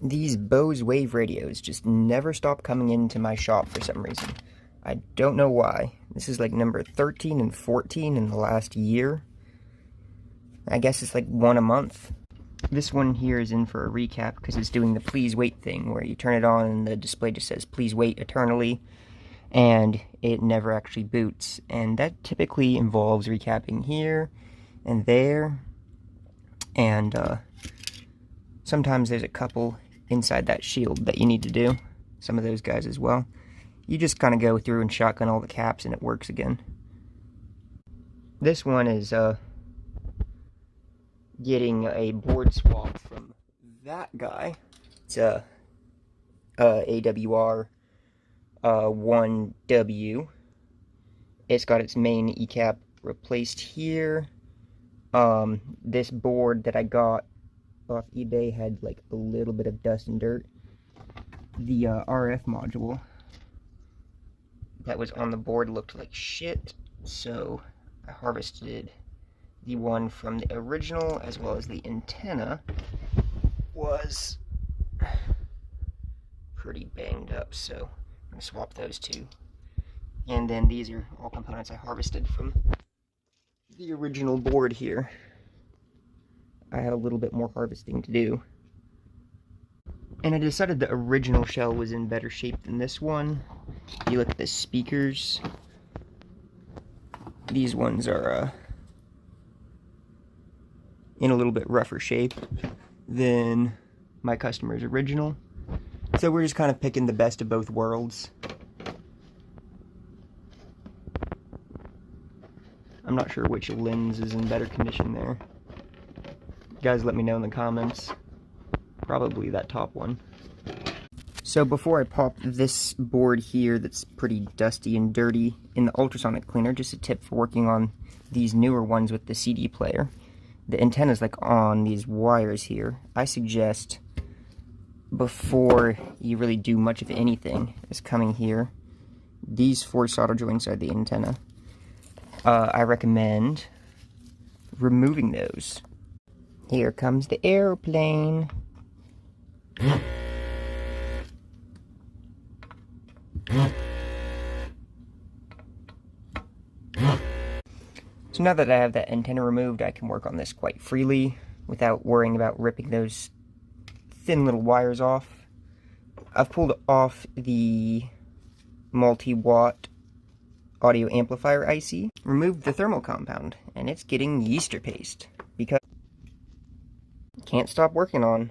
These Bose wave radios just never stop coming into my shop for some reason. I don't know why. This is like number 13 and 14 in the last year. I guess it's like one a month. This one here is in for a recap because it's doing the please wait thing where you turn it on and the display just says please wait eternally and it never actually boots. And that typically involves recapping here and there, and sometimes there's a couple inside that shield that you need to do. Some of those guys as well. You just kind of go through and shotgun all the caps and it works again. This one is getting a board swap from that guy. It's a AWR 1W. It's got its main E-cap replaced here. This board that I got off eBay had like a little bit of dust and dirt. The RF module that was on the board looked like shit, so I harvested the one from the original, as well as the antenna was pretty banged up, so I'm going to swap those two. And then these are all components I harvested from the original board here. I had a little bit more harvesting to do. And I decided the original shell was in better shape than this one. If you look at the speakers, these ones are in a little bit rougher shape than my customer's original. So we're just kind of picking the best of both worlds. I'm not sure which lens is in better condition there. Guys, let me know in the comments. Probably that top one. So before I pop this board here that's pretty dusty and dirty in the ultrasonic cleaner, just a tip for working on these newer ones with the CD player. The antenna's like on these wires here. I suggest before you really do much of anything is coming here. These 4 solder joints are the antenna. I recommend removing those. Here comes the airplane. So now that I have that antenna removed, I can work on this quite freely without worrying about ripping those thin little wires off. I've pulled off the multi-watt audio amplifier IC, removed the thermal compound, and it's getting yeaster paste because I can't stop working on